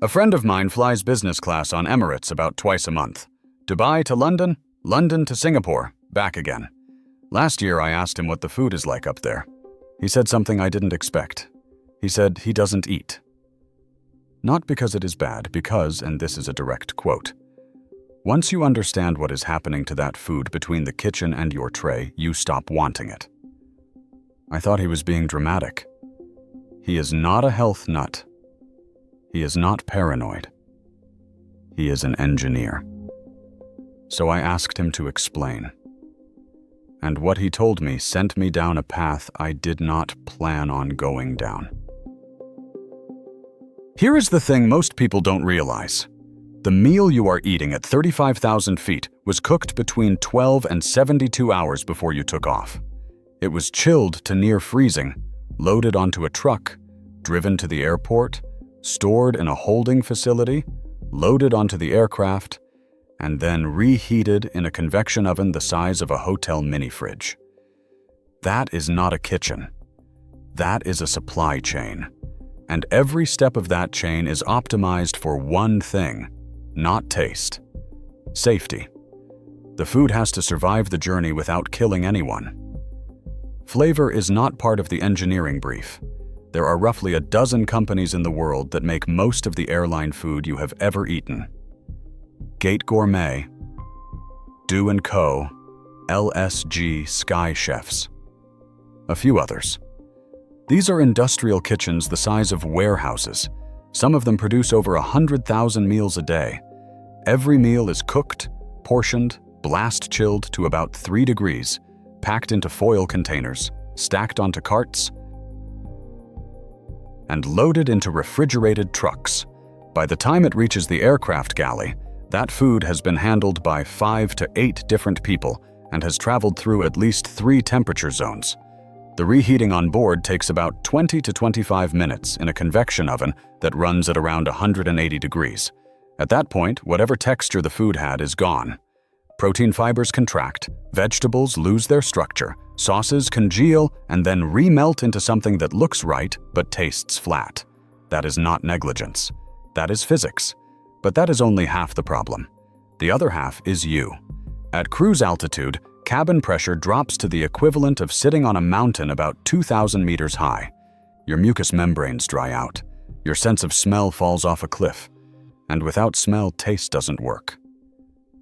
A friend of mine flies business class on Emirates about twice a month. Dubai to London, London to Singapore, back again. Last year I asked him what the food is like up there. He said something I didn't expect. He said he doesn't eat. Not because it is bad, because, and this is a direct quote, "Once you understand what is happening to that food between the kitchen and your tray, you stop wanting it." I thought he was being dramatic. He is not a health nut. He is not paranoid. He is an engineer. So I asked him to explain. And what he told me sent me down a path I did not plan on going down. Here is the thing most people don't realize. The meal you are eating at 35,000 feet was cooked between 12 and 72 hours before you took off. It was chilled to near freezing, loaded onto a truck, driven to the airport, stored in a holding facility, loaded onto the aircraft, and then reheated in a convection oven the size of a hotel mini-fridge. That is not a kitchen. That is a supply chain. And every step of that chain is optimized for one thing, not taste. Safety. The food has to survive the journey without killing anyone. Flavor is not part of the engineering brief. There are roughly a dozen companies in the world that make most of the airline food you have ever eaten. Gate Gourmet, Do & Co., LSG Sky Chefs. A few others. These are industrial kitchens the size of warehouses. Some of them produce over 100,000 meals a day. Every meal is cooked, portioned, blast chilled to about 3 degrees, packed into foil containers, stacked onto carts, and loaded into refrigerated trucks. By the time it reaches the aircraft galley, that food has been handled by 5 to 8 different people and has traveled through at least 3 temperature zones. The reheating on board takes about 20 to 25 minutes in a convection oven that runs at around 180 degrees. At that point, whatever texture the food had is gone. Protein fibers contract, vegetables lose their structure, sauces congeal and then remelt into something that looks right but tastes flat. That is not negligence. That is physics. But that is only half the problem. The other half is you. At cruise altitude, cabin pressure drops to the equivalent of sitting on a mountain about 2,000 meters high. Your mucous membranes dry out. Your sense of smell falls off a cliff. And without smell, taste doesn't work.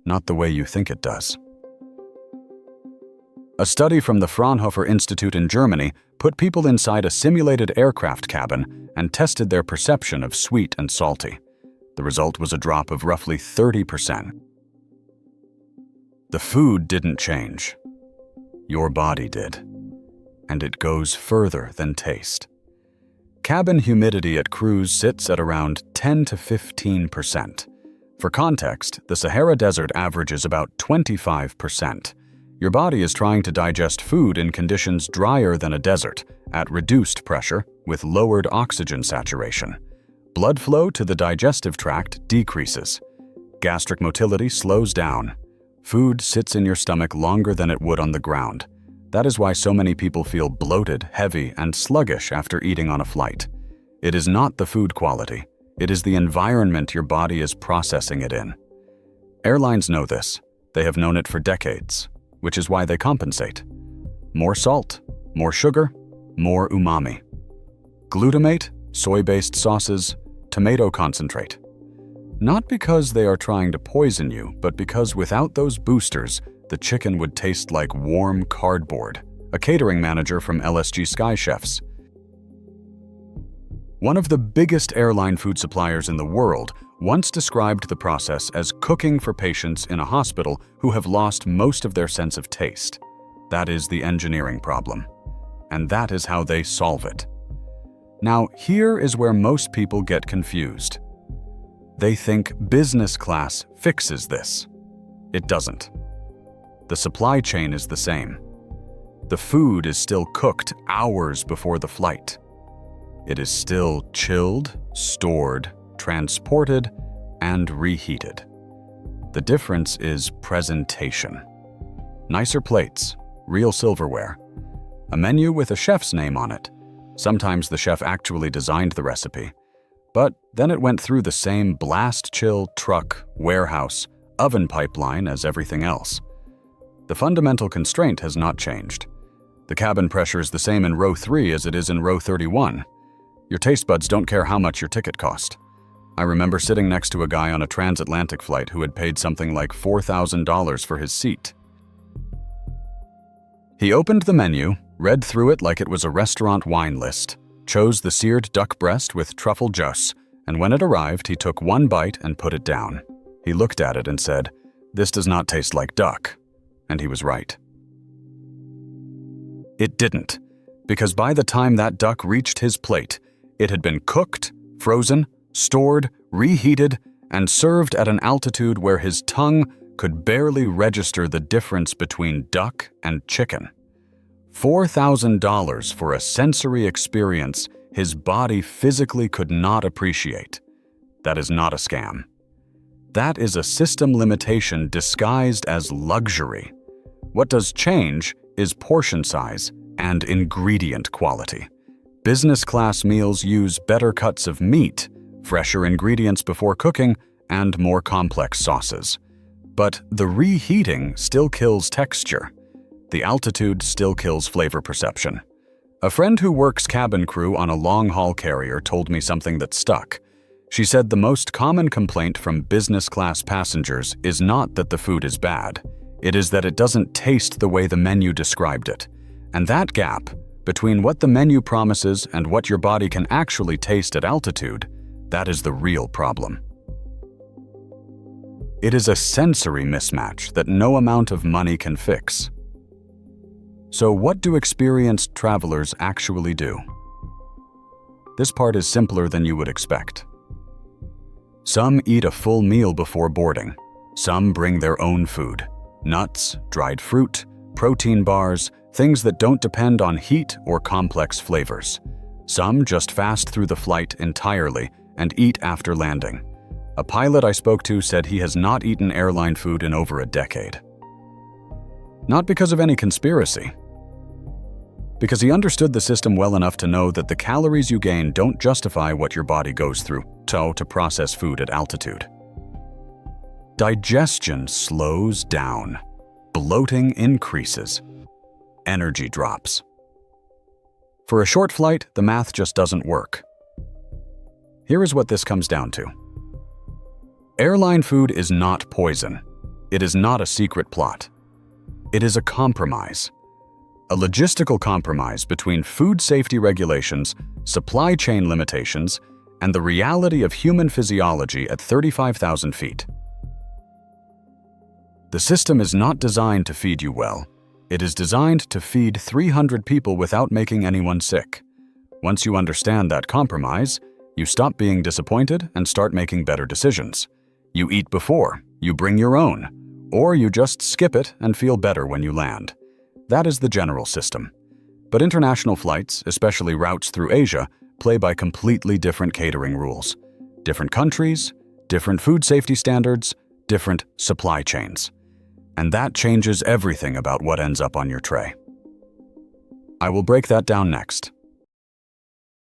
Not the way you think it does. A study from the Fraunhofer Institute in Germany put people inside a simulated aircraft cabin and tested their perception of sweet and salty. The result was a drop of roughly 30%. The food didn't change. Your body did. And it goes further than taste. Cabin humidity at cruise sits at around 10 to 15%. For context, the Sahara Desert averages about 25%. Your body is trying to digest food in conditions drier than a desert, at reduced pressure, with lowered oxygen saturation. Blood flow to the digestive tract decreases. Gastric motility slows down. Food sits in your stomach longer than it would on the ground. That is why so many people feel bloated, heavy, and sluggish after eating on a flight. It is not the food quality. It is the environment your body is processing it in. Airlines know this. They have known it for decades, which is why they compensate. More salt, more sugar, more umami. Glutamate, soy-based sauces, tomato concentrate. Not because they are trying to poison you, but because without those boosters, the chicken would taste like warm cardboard. A catering manager from LSG Sky Chefs. One of the biggest airline food suppliers in the world once described the process as cooking for patients in a hospital who have lost most of their sense of taste. That is the engineering problem. And that is how they solve it. Now, here is where most people get confused. They think business class fixes this. It doesn't. The supply chain is the same. The food is still cooked hours before the flight. It is still chilled, stored, transported, and reheated. The difference is presentation. Nicer plates, real silverware, a menu with a chef's name on it. Sometimes the chef actually designed the recipe. But then it went through the same blast-chill truck, warehouse, oven pipeline as everything else. The fundamental constraint has not changed. The cabin pressure is the same in row 3 as it is in row 31. Your taste buds don't care how much your ticket cost. I remember sitting next to a guy on a transatlantic flight who had paid something like $4,000 for his seat. He opened the menu, read through it like it was a restaurant wine list, chose the seared duck breast with truffle juice, and when it arrived, he took one bite and put it down. He looked at it and said, "This does not taste like duck." And he was right. It didn't, because by the time that duck reached his plate, it had been cooked, frozen, stored, reheated, and served at an altitude where his tongue could barely register the difference between duck and chicken. $4,000 for a sensory experience his body physically could not appreciate. That is not a scam. That is a system limitation disguised as luxury. What does change is portion size and ingredient quality. Business class meals use better cuts of meat, fresher ingredients before cooking, and more complex sauces. But the reheating still kills texture. The altitude still kills flavor perception. A friend who works cabin crew on a long-haul carrier told me something that stuck. She said the most common complaint from business class passengers is not that the food is bad. It is that it doesn't taste the way the menu described it. And that gap between what the menu promises and what your body can actually taste at altitude, that is the real problem. It is a sensory mismatch that no amount of money can fix. So what do experienced travelers actually do? This part is simpler than you would expect. Some eat a full meal before boarding. Some bring their own food: nuts, dried fruit, protein bars, things that don't depend on heat or complex flavors. Some just fast through the flight entirely and eat after landing. A pilot I spoke to said he has not eaten airline food in over a decade. Not because of any conspiracy. Because he understood the system well enough to know that the calories you gain don't justify what your body goes through to process food at altitude. Digestion slows down. Bloating increases. Energy drops. For a short flight, the math just doesn't work. Here is what this comes down to. Airline food is not poison. It is not a secret plot. It is a compromise. A logistical compromise between food safety regulations, supply chain limitations, and the reality of human physiology at 35,000 feet. The system is not designed to feed you well. It is designed to feed 300 people without making anyone sick. Once you understand that compromise, you stop being disappointed and start making better decisions. You eat before, you bring your own, or you just skip it and feel better when you land. That is the general system. But international flights, especially routes through Asia, play by completely different catering rules. Different countries, different food safety standards, different supply chains. And that changes everything about what ends up on your tray. I will break that down next.